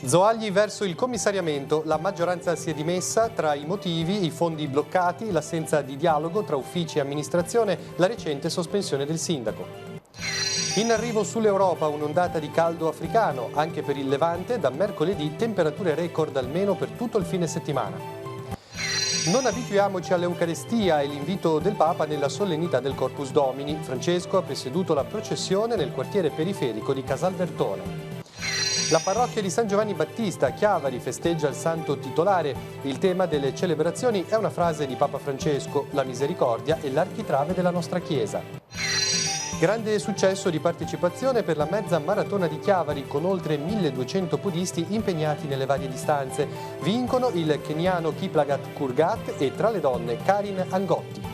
Zoagli verso il commissariamento, la maggioranza si è dimessa, tra i motivi i fondi bloccati, l'assenza di dialogo tra uffici e amministrazione, la recente sospensione del sindaco. In arrivo sull'Europa un'ondata di caldo africano, anche per il Levante, da mercoledì temperature record almeno per tutto il fine settimana. Non abituiamoci all'Eucarestia e l'invito del Papa nella solennità del Corpus Domini. Francesco ha presieduto la processione nel quartiere periferico di Casalbertone. La parrocchia di San Giovanni Battista a Chiavari festeggia il santo titolare. Il tema delle celebrazioni è una frase di Papa Francesco: la misericordia è l'architrave della nostra Chiesa. Grande successo di partecipazione per la mezza maratona di Chiavari, con oltre 1200 podisti impegnati nelle varie distanze. Vincono il keniano Kiplagat Kurgat e tra le donne Karin Angotti.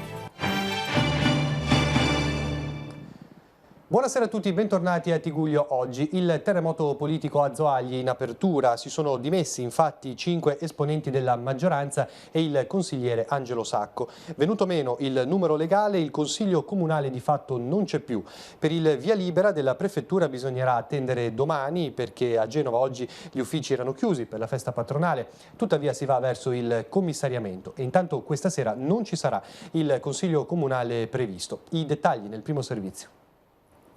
Buonasera a tutti, bentornati a Tiguglio oggi. Il terremoto politico a Zoagli in apertura. Si sono dimessi infatti 5 esponenti della maggioranza e il consigliere Angelo Sacco. Venuto meno il numero legale, il consiglio comunale di fatto non c'è più. Per il via libera della prefettura bisognerà attendere domani, perché a Genova oggi gli uffici erano chiusi per la festa patronale. Tuttavia si va verso il commissariamento e intanto questa sera non ci sarà il consiglio comunale previsto. I dettagli nel primo servizio.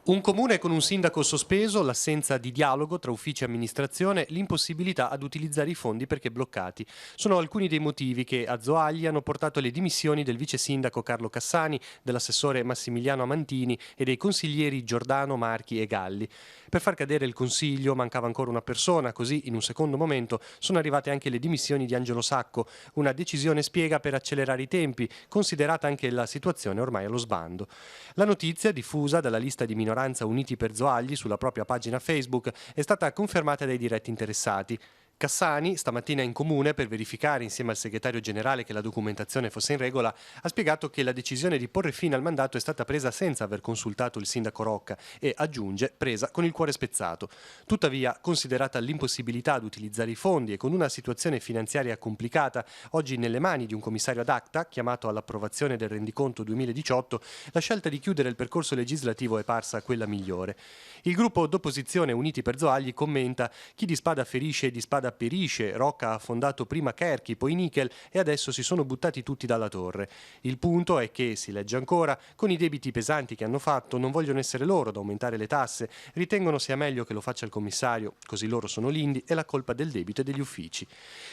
Un comune con un sindaco sospeso, l'assenza di dialogo tra uffici e amministrazione, l'impossibilità ad utilizzare i fondi perché bloccati. Sono alcuni dei motivi che a Zoagli hanno portato alle dimissioni del vice sindaco Carlo Cassani, dell'assessore Massimiliano Amantini e dei consiglieri Giordano, Marchi e Galli. Per far cadere il consiglio mancava ancora una persona, così in un secondo momento sono arrivate anche le dimissioni di Angelo Sacco, una decisione spiega per accelerare i tempi, considerata anche la situazione ormai allo sbando. La notizia, diffusa dalla lista di minoranza Uniti per Zoagli sulla propria pagina Facebook, è stata confermata dai diretti interessati. Cassani, stamattina in comune per verificare insieme al segretario generale che la documentazione fosse in regola, ha spiegato che la decisione di porre fine al mandato è stata presa senza aver consultato il sindaco Rocca e, aggiunge, presa con il cuore spezzato. Tuttavia, considerata l'impossibilità di utilizzare i fondi e con una situazione finanziaria complicata, oggi nelle mani di un commissario ad acta, chiamato all'approvazione del rendiconto 2018, la scelta di chiudere il percorso legislativo è parsa quella migliore. Il gruppo d'opposizione Uniti per Zoagli commenta: chi di spada ferisce e di spada perisce. Rocca ha fondato prima Kerchi, poi Nickel e adesso si sono buttati tutti dalla torre. Il punto è che, si legge ancora, con i debiti pesanti che hanno fatto non vogliono essere loro ad aumentare le tasse, ritengono sia meglio che lo faccia il commissario, così loro sono l'indi e la colpa del debito è degli uffici.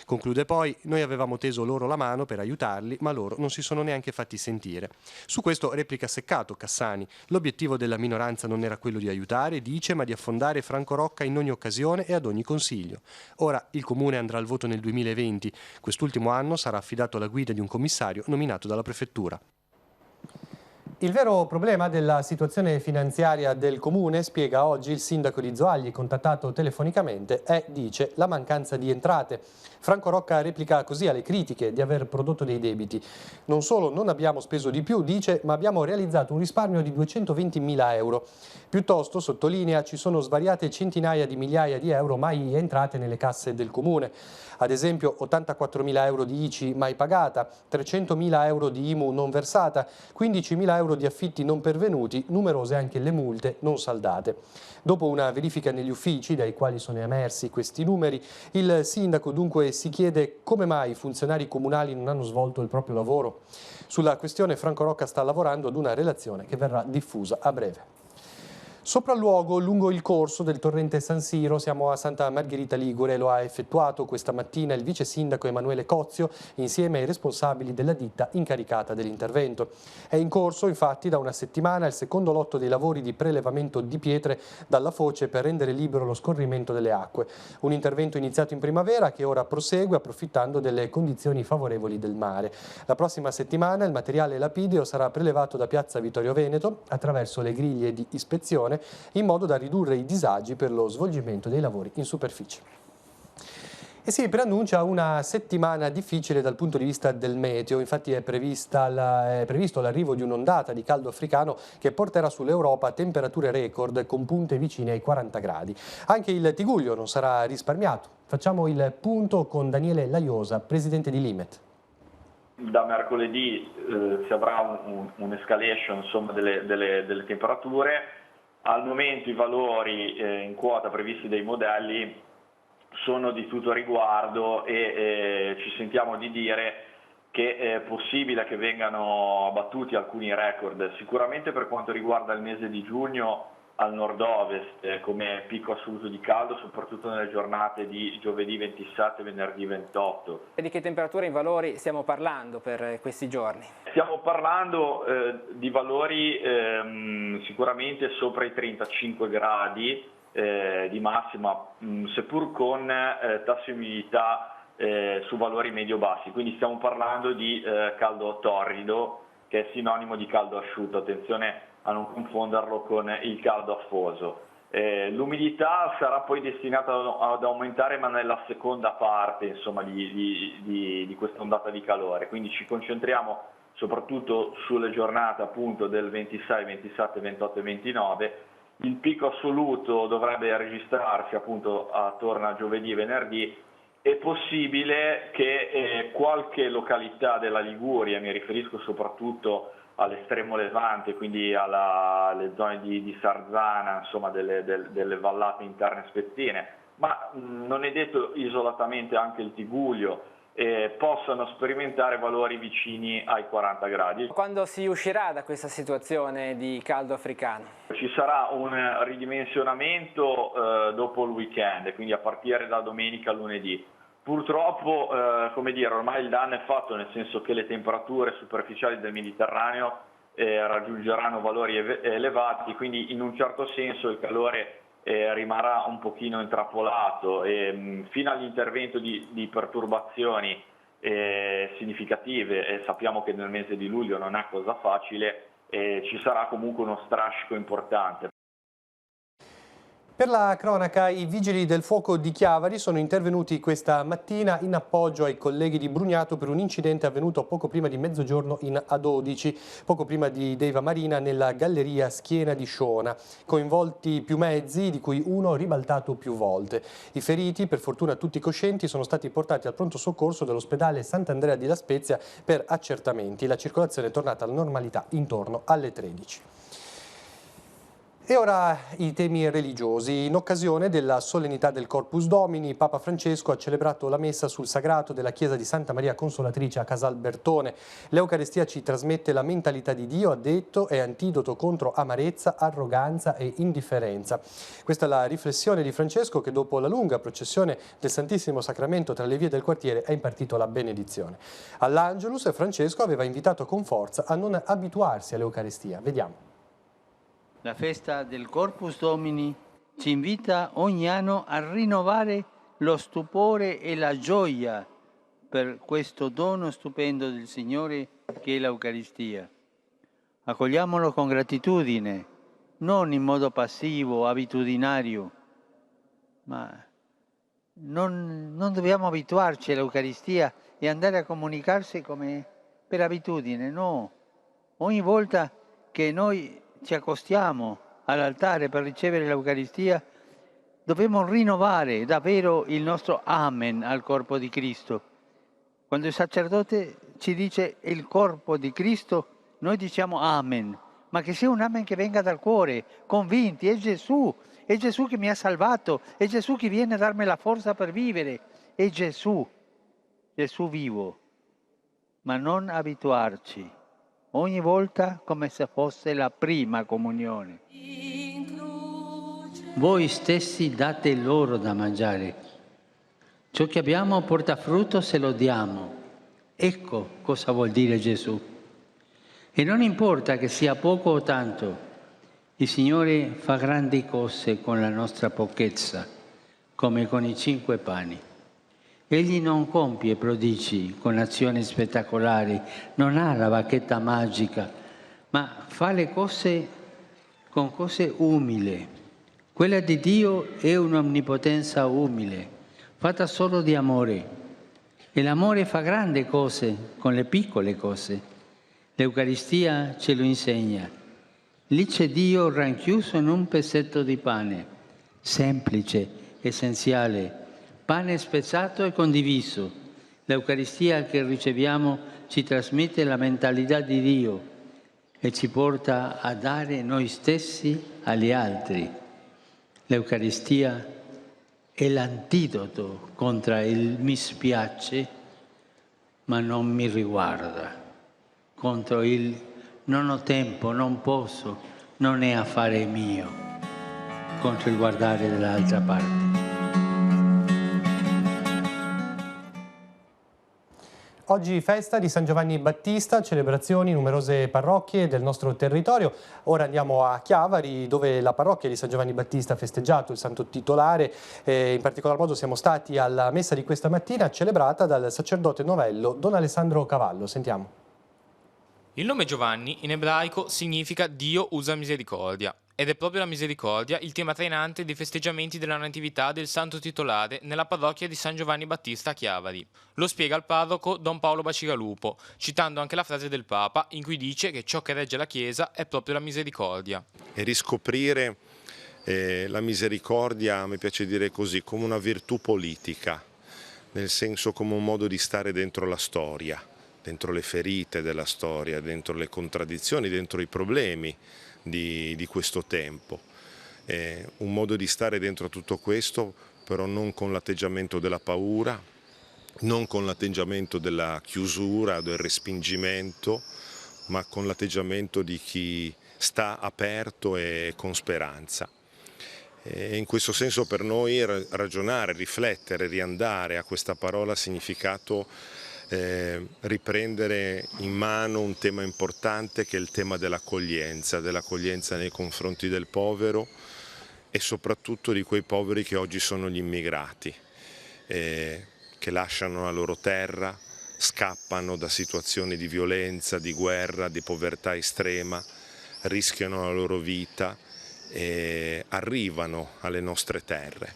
Conclude poi: noi avevamo teso loro la mano per aiutarli, ma loro non si sono neanche fatti sentire. Su questo replica seccato Cassani: l'obiettivo della minoranza non era quello di aiutare, dice, ma di affondare Franco Rocca in ogni occasione e ad ogni consiglio. Ora il comune andrà al voto nel 2020. Quest'ultimo anno sarà affidato alla guida di un commissario nominato dalla prefettura. Il vero problema della situazione finanziaria del comune, spiega oggi il sindaco di Zoagli, contattato telefonicamente, è, dice, la mancanza di entrate. Franco Rocca replica così alle critiche di aver prodotto dei debiti. Non solo non abbiamo speso di più, dice, ma abbiamo realizzato un risparmio di 220.000 euro. Piuttosto, sottolinea, ci sono svariate centinaia di migliaia di euro mai entrate nelle casse del comune. Ad esempio 84.000 euro di ICI mai pagata, 300.000 euro di IMU non versata, 15.000 euro di affitti non pervenuti, numerose anche le multe non saldate. Dopo una verifica negli uffici, dai quali sono emersi questi numeri, il sindaco dunque si chiede come mai i funzionari comunali non hanno svolto il proprio lavoro. Sulla questione Franco Rocca sta lavorando ad una relazione che verrà diffusa a breve. Sopralluogo lungo il corso del torrente San Siro, siamo a Santa Margherita Ligure, lo ha effettuato questa mattina il vice sindaco Emanuele Cozio insieme ai responsabili della ditta incaricata dell'intervento. È in corso infatti da una settimana il secondo lotto dei lavori di prelevamento di pietre dalla foce per rendere libero lo scorrimento delle acque. Un intervento iniziato in primavera che ora prosegue approfittando delle condizioni favorevoli del mare. La prossima settimana il materiale lapideo sarà prelevato da Piazza Vittorio Veneto attraverso le griglie di ispezione in modo da ridurre i disagi per lo svolgimento dei lavori in superficie. E si preannuncia una settimana difficile dal punto di vista del meteo, infatti è previsto l'arrivo di un'ondata di caldo africano che porterà sull'Europa temperature record con punte vicine ai 40 gradi. Anche il Tiguglio non sarà risparmiato. Facciamo il punto con Daniele Laiosa, presidente di Limet. Da mercoledì si avrà un'escalation insomma, delle temperature. Al momento i valori in quota previsti dai modelli sono di tutto riguardo e ci sentiamo di dire che è possibile che vengano abbattuti alcuni record. Sicuramente per quanto riguarda il mese di giugno al nord-ovest come picco assoluto di caldo, soprattutto nelle giornate di giovedì 27 e venerdì 28. E di che temperature in valori stiamo parlando per questi giorni? Stiamo parlando di valori sicuramente sopra i 35 gradi di massima, seppur con tassi di umidità su valori medio-bassi, quindi stiamo parlando di caldo torrido, che è sinonimo di caldo asciutto. Attenzione a non confonderlo con il caldo afoso. L'umidità sarà poi destinata ad aumentare, ma nella seconda parte, insomma, di questa ondata di calore, quindi ci concentriamo soprattutto sulle giornate appunto del 26, 27, 28 e 29. Il picco assoluto dovrebbe registrarsi appunto attorno a giovedì e venerdì. È possibile che qualche località della Liguria, mi riferisco soprattutto all'estremo levante, quindi alle zone di Sarzana, insomma delle vallate interne spezzine, ma non è detto isolatamente anche il Tigullio, possano sperimentare valori vicini ai 40 gradi. Quando si uscirà da questa situazione di caldo africano? Ci sarà un ridimensionamento dopo il weekend, quindi a partire da domenica a lunedì. Purtroppo, come dire, ormai il danno è fatto, nel senso che le temperature superficiali del Mediterraneo raggiungeranno valori elevati, quindi in un certo senso il calore rimarrà un pochino intrappolato e fino all'intervento di perturbazioni significative, e sappiamo che nel mese di luglio non è cosa facile, ci sarà comunque uno strascico importante. Per la cronaca, i vigili del fuoco di Chiavari sono intervenuti questa mattina in appoggio ai colleghi di Brugnato per un incidente avvenuto poco prima di mezzogiorno in A12, poco prima di Deiva Marina, nella galleria Schiena di Sciona. Coinvolti più mezzi, di cui uno ribaltato più volte. I feriti, per fortuna tutti coscienti, sono stati portati al pronto soccorso dell'ospedale Sant'Andrea di La Spezia per accertamenti. La circolazione è tornata alla normalità intorno alle 13. E ora i temi religiosi. In occasione della solennità del Corpus Domini, Papa Francesco ha celebrato la messa sul sagrato della chiesa di Santa Maria Consolatrice a Casalbertone. L'Eucaristia ci trasmette la mentalità di Dio, ha detto, è antidoto contro amarezza, arroganza e indifferenza. Questa è la riflessione di Francesco, che dopo la lunga processione del Santissimo Sacramento tra le vie del quartiere ha impartito la benedizione. All'Angelus Francesco aveva invitato con forza a non abituarsi all'Eucaristia. Vediamo. La festa del Corpus Domini ci invita ogni anno a rinnovare lo stupore e la gioia per questo dono stupendo del Signore che è l'Eucaristia. Accogliamolo con gratitudine, non in modo passivo, abitudinario, ma non dobbiamo abituarci all'Eucaristia e andare a comunicarsi come per abitudine, no. Ogni volta che noi ci accostiamo all'altare per ricevere l'Eucaristia, dobbiamo rinnovare davvero il nostro Amen al corpo di Cristo. Quando il sacerdote ci dice il corpo di Cristo, noi diciamo Amen, ma che sia un Amen che venga dal cuore, convinti, è Gesù che mi ha salvato, è Gesù che viene a darmi la forza per vivere, è Gesù vivo, ma non abituarci. Ogni volta come se fosse la prima comunione. Voi stessi date loro da mangiare. Ciò che abbiamo porta frutto se lo diamo. Ecco cosa vuol dire Gesù. E non importa che sia poco o tanto, il Signore fa grandi cose con la nostra pochezza, come con i 5 pani. Egli non compie prodigi con azioni spettacolari, non ha la bacchetta magica, ma fa le cose con cose umili. Quella di Dio è un'onnipotenza umile, fatta solo di amore. E l'amore fa grandi cose con le piccole cose. L'Eucaristia ce lo insegna. Lì c'è Dio ranchiuso in un pezzetto di pane, semplice, essenziale, pane spezzato e condiviso. L'Eucaristia che riceviamo ci trasmette la mentalità di Dio e ci porta a dare noi stessi agli altri. L'Eucaristia è l'antidoto contro il mi spiace, ma non mi riguarda, contro il non ho tempo, non posso, non è affare mio, contro il guardare dall'altra parte. Oggi festa di San Giovanni Battista, celebrazioni in numerose parrocchie del nostro territorio. Ora andiamo a Chiavari, dove la parrocchia di San Giovanni Battista ha festeggiato il santo titolare. In particolar modo siamo stati alla messa di questa mattina, celebrata dal sacerdote novello Don Alessandro Cavallo. Sentiamo. Il nome Giovanni in ebraico significa Dio usa misericordia. Ed è proprio la misericordia il tema trainante dei festeggiamenti della natività del santo titolare nella parrocchia di San Giovanni Battista a Chiavari. Lo spiega il parroco Don Paolo Bacigalupo, citando anche la frase del Papa in cui dice che ciò che regge la Chiesa è proprio la misericordia. E riscoprire la misericordia, mi piace dire così, come una virtù politica, nel senso come un modo di stare dentro la storia, dentro le ferite della storia, dentro le contraddizioni, dentro i problemi di questo tempo. Un modo di stare dentro tutto questo, però non con l'atteggiamento della paura, non con l'atteggiamento della chiusura, del respingimento, ma con l'atteggiamento di chi sta aperto e con speranza. E in questo senso per noi ragionare, riflettere, riandare a questa parola ha significato riprendere in mano un tema importante che è il tema dell'accoglienza nei confronti del povero e soprattutto di quei poveri che oggi sono gli immigrati, che lasciano la loro terra, scappano da situazioni di violenza, di guerra, di povertà estrema, rischiano la loro vita e arrivano alle nostre terre.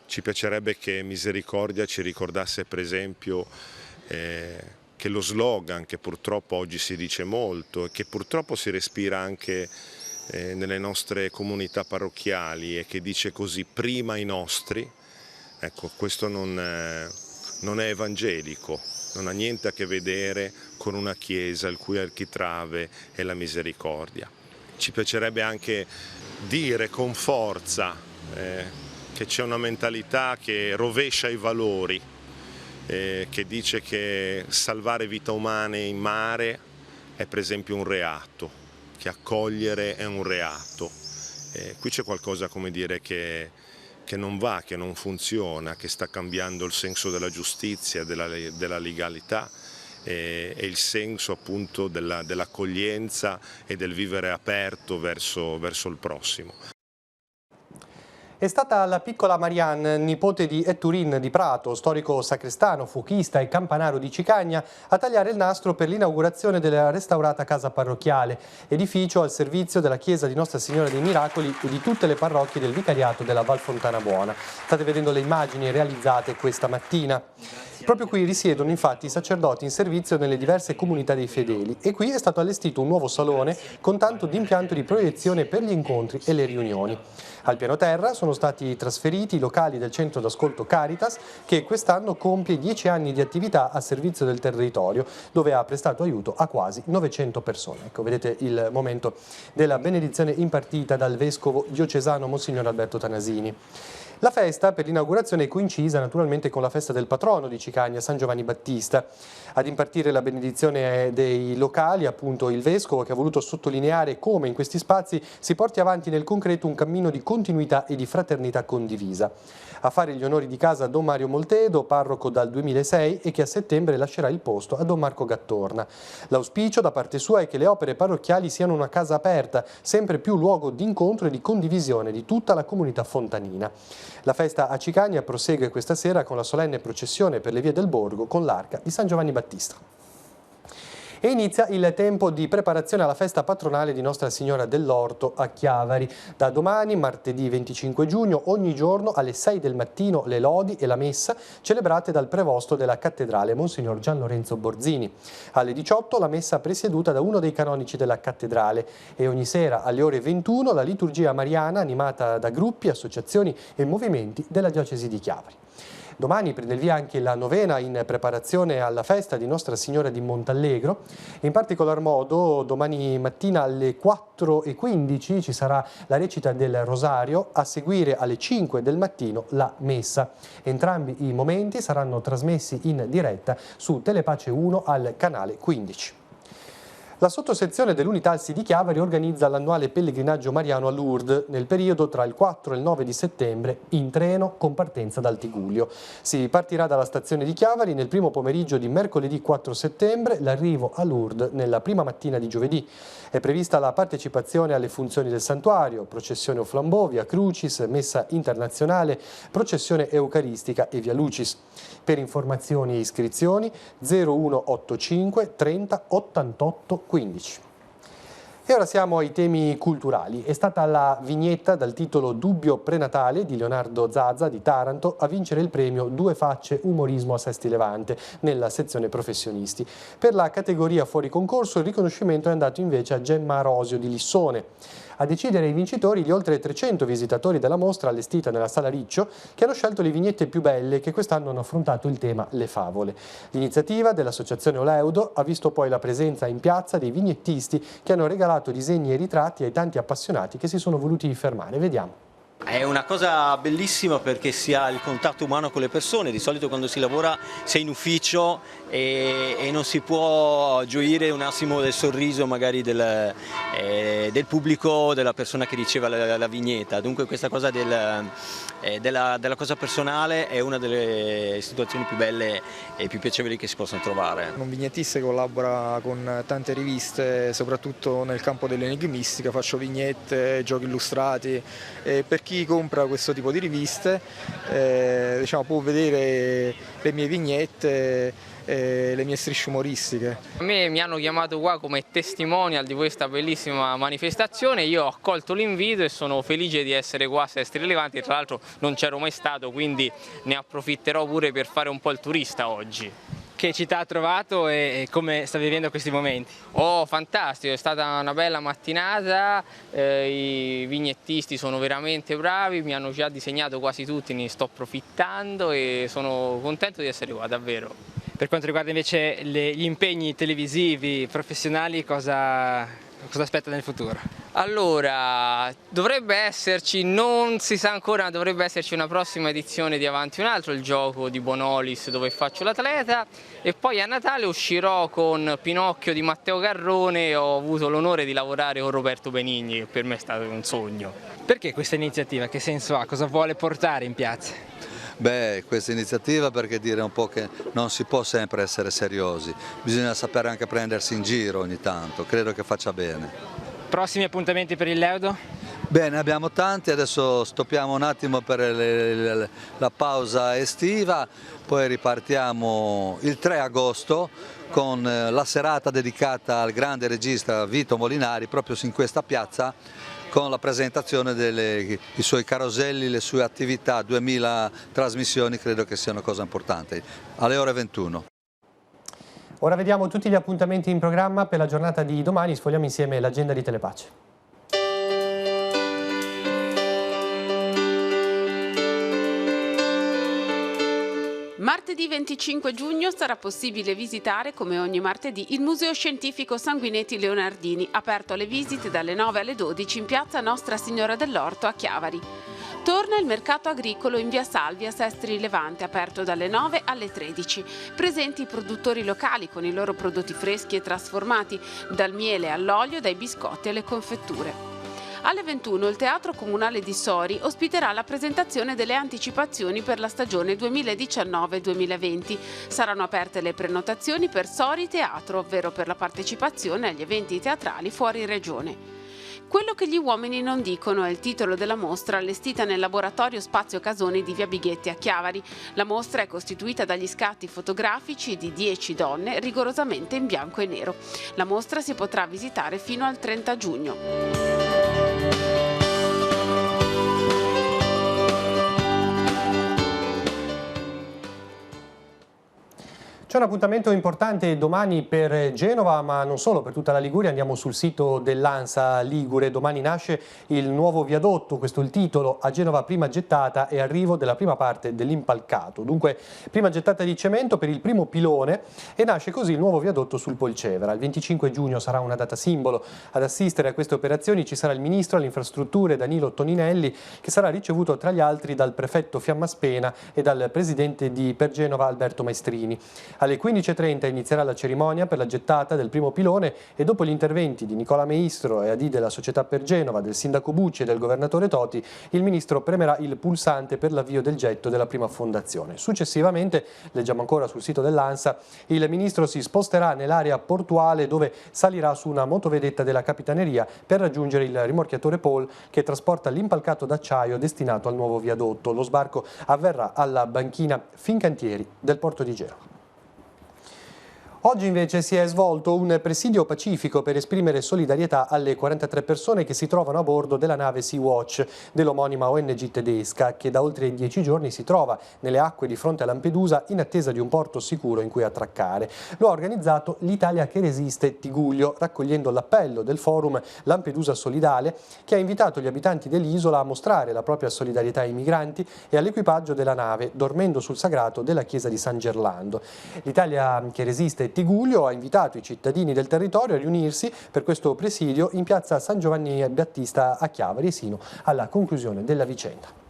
Ci piacerebbe che Misericordia ci ricordasse per esempio che lo slogan che purtroppo oggi si dice molto e che purtroppo si respira anche nelle nostre comunità parrocchiali e che dice così prima i nostri, ecco, questo non è evangelico, non ha niente a che vedere con una chiesa il cui architrave è la misericordia. Ci piacerebbe anche dire con forza che c'è una mentalità che rovescia i valori, che dice che salvare vite umane in mare è per esempio un reato, che accogliere è un reato. Qui c'è qualcosa, come dire, che non va, che non funziona, che sta cambiando il senso della giustizia, della legalità e il senso appunto dell'accoglienza e del vivere aperto verso il prossimo. È stata la piccola Marianne, nipote di Etturin di Prato, storico sacrestano, fuochista e campanaro di Cicagna, a tagliare il nastro per l'inaugurazione della restaurata casa parrocchiale, edificio al servizio della chiesa di Nostra Signora dei Miracoli e di tutte le parrocchie del vicariato della Val Fontana Buona. State vedendo le immagini realizzate questa mattina. Proprio qui risiedono infatti i sacerdoti in servizio nelle diverse comunità dei fedeli e qui è stato allestito un nuovo salone con tanto di impianto di proiezione per gli incontri e le riunioni. Al piano terra sono stati trasferiti i locali del centro d'ascolto Caritas, che quest'anno compie 10 anni di attività a servizio del territorio, dove ha prestato aiuto a quasi 900 persone. Ecco, vedete il momento della benedizione impartita dal vescovo diocesano Monsignor Alberto Tanasini. La festa per l'inaugurazione è coincisa naturalmente con la festa del patrono di Cicagna, San Giovanni Battista. Ad impartire la benedizione dei locali, appunto il vescovo, che ha voluto sottolineare come in questi spazi si porti avanti nel concreto un cammino di continuità e di fraternità condivisa. A fare gli onori di casa Don Mario Moltedo, parroco dal 2006 e che a settembre lascerà il posto a Don Marco Gattorna. L'auspicio da parte sua è che le opere parrocchiali siano una casa aperta, sempre più luogo di incontro e di condivisione di tutta la comunità fontanina. La festa a Cicagna prosegue questa sera con la solenne processione per le vie del borgo con l'arca di San Giovanni Battista. E inizia il tempo di preparazione alla festa patronale di Nostra Signora dell'Orto a Chiavari. Da domani, martedì 25 giugno, ogni giorno alle 6 del mattino le lodi e la messa celebrate dal prevosto della cattedrale, Monsignor Gian Lorenzo Borzini. Alle 18 la messa presieduta da uno dei canonici della cattedrale e ogni sera alle ore 21 la liturgia mariana animata da gruppi, associazioni e movimenti della diocesi di Chiavari. Domani prende il via anche la novena in preparazione alla festa di Nostra Signora di Montallegro. In particolar modo domani mattina alle 4:15 ci sarà la recita del Rosario, a seguire alle 5 del mattino la messa. Entrambi i momenti saranno trasmessi in diretta su Telepace 1 al canale 15. La sottosezione dell'Unità Alsi di Chiavari organizza l'annuale pellegrinaggio mariano a Lourdes nel periodo tra il 4 e il 9 di settembre in treno con partenza dal Tigullio. Si partirà dalla stazione di Chiavari nel primo pomeriggio di mercoledì 4 settembre, l'arrivo a Lourdes nella prima mattina di giovedì. È prevista la partecipazione alle funzioni del santuario, processione o flambeau, via Crucis, messa internazionale, processione eucaristica e via Lucis. Per informazioni e iscrizioni 0185 30 88 15. E ora siamo ai temi culturali. È stata la vignetta dal titolo Dubbio prenatale di Leonardo Zazza di Taranto a vincere il premio Due Facce Umorismo a Sesti Levante nella sezione professionisti. Per la categoria fuori concorso il riconoscimento è andato invece a Gemma Rosio di Lissone. A decidere i vincitori gli oltre 300 visitatori della mostra allestita nella Sala Riccio che hanno scelto le vignette più belle che quest'anno hanno affrontato il tema Le favole. L'iniziativa dell'Associazione Oleudo ha visto poi la presenza in piazza dei vignettisti che hanno regalato disegni e ritratti ai tanti appassionati che si sono voluti fermare. Vediamo. È una cosa bellissima perché si ha il contatto umano con le persone, di solito quando si lavora si è in ufficio e non si può gioire un attimo del sorriso magari del pubblico, della persona che riceve la vignetta. Dunque questa cosa della cosa personale è una delle situazioni più belle e più piacevoli che si possono trovare. Un vignettista che collabora con tante riviste, soprattutto nel campo dell'enigmistica, faccio vignette, giochi illustrati e per chi compra questo tipo di riviste può vedere le mie vignette, le mie strisce umoristiche. A me mi hanno chiamato qua come testimonial di questa bellissima manifestazione, io ho accolto l'invito e sono felice di essere qua a Sesti Levanti, tra l'altro non c'ero mai stato, quindi ne approfitterò pure per fare un po' il turista oggi. Che città ha trovato e come sta vivendo questi momenti? Oh, fantastico, è stata una bella mattinata, i vignettisti sono veramente bravi, mi hanno già disegnato quasi tutti, ne sto approfittando e sono contento di essere qua, davvero. Per quanto riguarda invece gli impegni televisivi, professionali, cosa aspetta nel futuro? Allora, dovrebbe esserci, non si sa ancora, ma dovrebbe esserci una prossima edizione di Avanti un altro, il gioco di Bonolis dove faccio l'atleta, e poi a Natale uscirò con Pinocchio di Matteo Garrone e ho avuto l'onore di lavorare con Roberto Benigni, che per me è stato un sogno. Perché questa iniziativa? Che senso ha? Cosa vuole portare in piazza? Beh, questa iniziativa perché dire un po' che non si può sempre essere seriosi, bisogna sapere anche prendersi in giro ogni tanto, credo che faccia bene. Prossimi appuntamenti per il Leudo? Bene, abbiamo tanti, adesso stoppiamo un attimo per la pausa estiva, poi ripartiamo il 3 agosto con la serata dedicata al grande regista Vito Molinari, proprio in questa piazza, con la presentazione dei suoi caroselli, le sue attività, 2000 trasmissioni, credo che sia una cosa importante, alle ore 21. Ora vediamo tutti gli appuntamenti in programma per la giornata di domani, sfogliamo insieme l'agenda di Telepace. Martedì 25 giugno sarà possibile visitare, come ogni martedì, il Museo Scientifico Sanguinetti Leonardini, aperto alle visite dalle 9 alle 12 in piazza Nostra Signora dell'Orto a Chiavari. Torna il mercato agricolo in via Salvia, Sestri Levante, aperto dalle 9 alle 13. Presenti i produttori locali con i loro prodotti freschi e trasformati, dal miele all'olio, dai biscotti alle confetture. Alle 21 il Teatro Comunale di Sori ospiterà la presentazione delle anticipazioni per la stagione 2019-2020. Saranno aperte le prenotazioni per Sori Teatro, ovvero per la partecipazione agli eventi teatrali fuori regione. Quello che gli uomini non dicono è il titolo della mostra allestita nel laboratorio Spazio Casoni di via Bighetti a Chiavari. La mostra è costituita dagli scatti fotografici di 10 donne rigorosamente in bianco e nero. La mostra si potrà visitare fino al 30 giugno. C'è un appuntamento importante domani per Genova, ma non solo, per tutta la Liguria. Andiamo sul sito dell'ANSA Ligure. Domani nasce il nuovo viadotto, questo è il titolo, a Genova prima gettata e arrivo della prima parte dell'impalcato. Dunque, prima gettata di cemento per il primo pilone e nasce così il nuovo viadotto sul Polcevera. Il 25 giugno sarà una data simbolo. Ad assistere a queste operazioni ci sarà il Ministro alle Infrastrutture Danilo Toninelli, che sarà ricevuto tra gli altri dal prefetto Fiammaspena e dal presidente di Per Genova Alberto Maestrini. Alle 15:30 inizierà la cerimonia per la gettata del primo pilone e dopo gli interventi di Nicola Meistro e AD della Società Per Genova, del sindaco Bucci e del governatore Toti, il ministro premerà il pulsante per l'avvio del getto della prima fondazione. Successivamente, leggiamo ancora sul sito dell'ANSA, il ministro si sposterà nell'area portuale dove salirà su una motovedetta della Capitaneria per raggiungere il rimorchiatore Paul che trasporta l'impalcato d'acciaio destinato al nuovo viadotto. Lo sbarco avverrà alla banchina Fincantieri del porto di Genova. Oggi invece si è svolto un presidio pacifico per esprimere solidarietà alle 43 persone che si trovano a bordo della nave Sea-Watch dell'omonima ONG tedesca che da oltre 10 giorni si trova nelle acque di fronte a Lampedusa in attesa di un porto sicuro in cui attraccare. Lo ha organizzato l'Italia che resiste Tigullio, raccogliendo l'appello del forum Lampedusa Solidale che ha invitato gli abitanti dell'isola a mostrare la propria solidarietà ai migranti e all'equipaggio della nave, dormendo sul sagrato della chiesa di San Gerlando. L'Italia che resiste Tigullio ha invitato i cittadini del territorio a riunirsi per questo presidio in piazza San Giovanni Battista a Chiavari, sino alla conclusione della vicenda.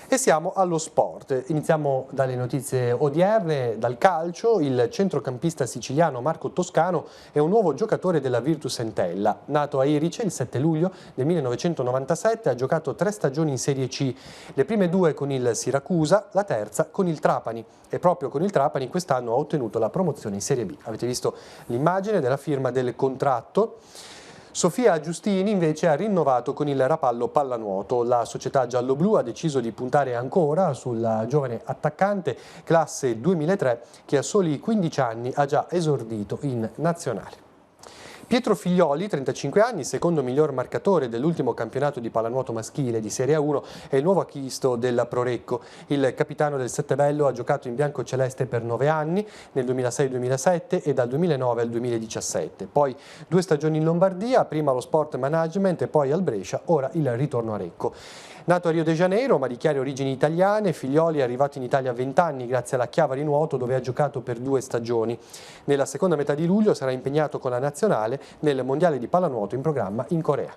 E siamo allo sport. Iniziamo dalle notizie odierne, dal calcio. Il centrocampista siciliano Marco Toscano è un nuovo giocatore della Virtus Entella. Nato a Erice il 7 luglio del 1997, ha giocato 3 stagioni in Serie C, le prime 2 con il Siracusa, la terza con il Trapani. E proprio con il Trapani quest'anno ha ottenuto la promozione in Serie B. Avete visto l'immagine della firma del contratto. Sofia Giustini invece ha rinnovato con il Rapallo Pallanuoto. La società gialloblu ha deciso di puntare ancora sulla giovane attaccante classe 2003 che a soli 15 anni ha già esordito in nazionale. Pietro Figlioli, 35 anni, secondo miglior marcatore dell'ultimo campionato di pallanuoto maschile di Serie A1, è il nuovo acquisto della Prorecco. Il capitano del Settebello ha giocato in bianco-celeste per 9 anni, nel 2006-2007 e dal 2009 al 2017. Poi 2 stagioni in Lombardia, prima allo Sport Management e poi al Brescia, ora il ritorno a Recco. Nato a Rio de Janeiro, ma di chiare origini italiane, Figlioli è arrivato in Italia a 20 anni grazie alla Chiavari Nuoto dove ha giocato per 2 stagioni. Nella seconda metà di luglio sarà impegnato con la nazionale nel mondiale di pallanuoto in programma in Corea.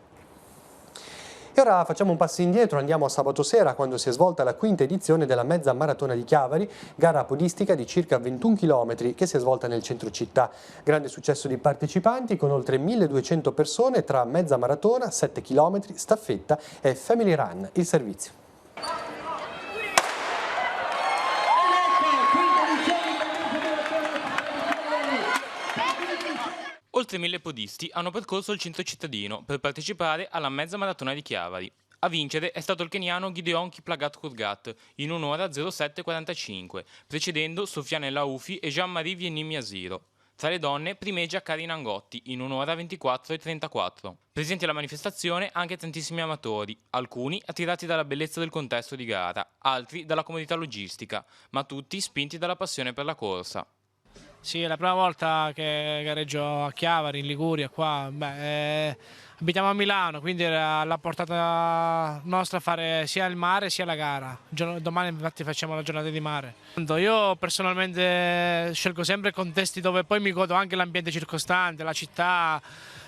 E ora facciamo un passo indietro, andiamo a sabato sera quando si è svolta la 5ª edizione della mezza maratona di Chiavari, gara podistica di circa 21 km che si è svolta nel centro città. Grande successo di partecipanti con oltre 1200 persone tra mezza maratona, 7 km, staffetta e family run, il servizio. Oltre 1000 podisti hanno percorso il centro cittadino per partecipare alla mezza maratona di Chiavari. A vincere è stato il keniano Gideon Kiplagat Kurgat in 1 ora 07:45, precedendo Sofiane Ufi e Jean-Marie Vienim-Yaziro. Tra le donne primeggia Karina Angotti in 1 ora 24:34. Presenti alla manifestazione anche tantissimi amatori, alcuni attirati dalla bellezza del contesto di gara, altri dalla comodità logistica, ma tutti spinti dalla passione per la corsa. Sì, è la prima volta che gareggio a Chiavari, in Liguria, qua. Abitiamo a Milano, quindi era alla portata nostra fare sia il mare sia la gara. Domani infatti facciamo la giornata di mare. Io personalmente scelgo sempre contesti dove poi mi godo anche l'ambiente circostante, la città.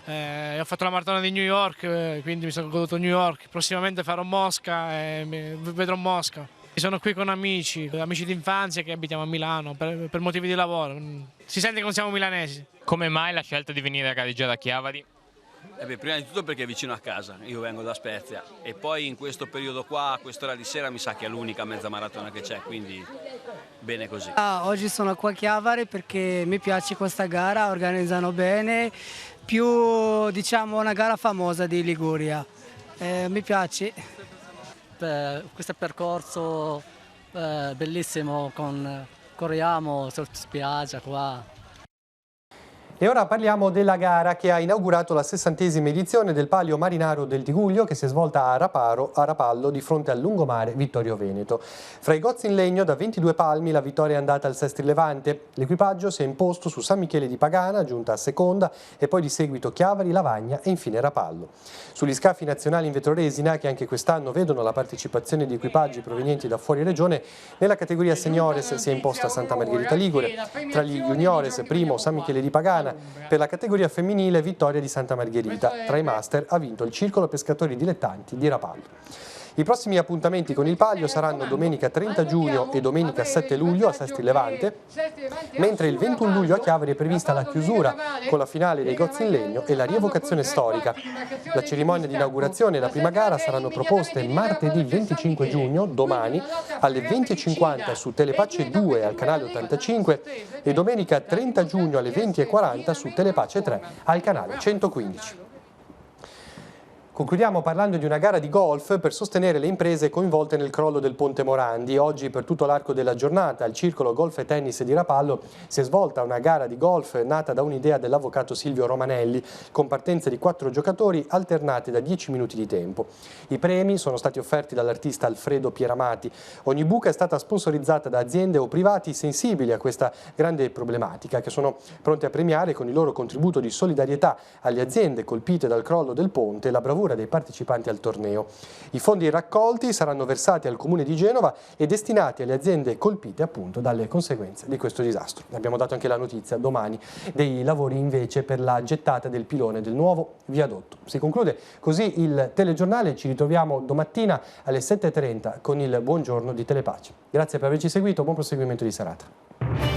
Ho fatto la maratona di New York, quindi mi sono goduto New York. Prossimamente farò Mosca e vedrò Mosca. Sono qui con amici di infanzia che abitiamo a Milano per motivi di lavoro. Si sente che non siamo milanesi. Come mai la scelta di venire a gareggiare a Chiavari? Prima di tutto perché è vicino a casa, io vengo da Spezia e poi in questo periodo qua, a quest'ora di sera, mi sa che è l'unica mezza maratona che c'è, quindi bene così. Oggi sono qua a Chiavari perché mi piace questa gara, organizzano bene, più diciamo una gara famosa di Liguria, mi piace. Questo percorso bellissimo, corriamo sotto spiaggia qua. E ora parliamo della gara che ha inaugurato la 60ª edizione del Palio Marinaro del Tigullio, che si è svolta a Rapallo di fronte al lungomare Vittorio Veneto. Fra i gozzi in legno da 22 palmi la vittoria è andata al Sestri Levante. L'equipaggio si è imposto su San Michele di Pagana, giunta a seconda, e poi di seguito Chiavari, Lavagna e infine Rapallo. Sugli scafi nazionali in vetroresina, che anche quest'anno vedono la partecipazione di equipaggi provenienti da fuori regione, nella categoria Seniores si è imposta Santa Margherita Ligure. Tra gli Juniores primo San Michele di Pagana. Per la categoria femminile vittoria di Santa Margherita. Tra i master ha vinto il Circolo Pescatori Dilettanti di Rapallo. I prossimi appuntamenti con il Palio saranno domenica 30 giugno e domenica 7 luglio a Sestri Levante, mentre il 21 luglio a Chiavari è prevista la chiusura con la finale dei gozzi in legno e la rievocazione storica. La cerimonia di inaugurazione e la prima gara saranno proposte martedì 25 giugno, domani, alle 20:50 su Telepace 2 al canale 85 e domenica 30 giugno alle 20:40 su Telepace 3 al canale 115. Concludiamo parlando di una gara di golf per sostenere le imprese coinvolte nel crollo del Ponte Morandi. Oggi, per tutto l'arco della giornata, al Circolo Golf e Tennis di Rapallo si è svolta una gara di golf nata da un'idea dell'avvocato Silvio Romanelli, con partenze di 4 giocatori alternate da 10 minuti di tempo. I premi sono stati offerti dall'artista Alfredo Pieramati. Ogni buca è stata sponsorizzata da aziende o privati sensibili a questa grande problematica, che sono pronti a premiare con il loro contributo di solidarietà alle aziende colpite dal crollo del ponte la bravura dei partecipanti al torneo. I fondi raccolti saranno versati al Comune di Genova e destinati alle aziende colpite appunto dalle conseguenze di questo disastro. Abbiamo dato anche la notizia domani dei lavori invece per la gettata del pilone del nuovo viadotto. Si conclude così il telegiornale, ci ritroviamo domattina alle 7:30 con il buongiorno di Telepace. Grazie per averci seguito, buon proseguimento di serata.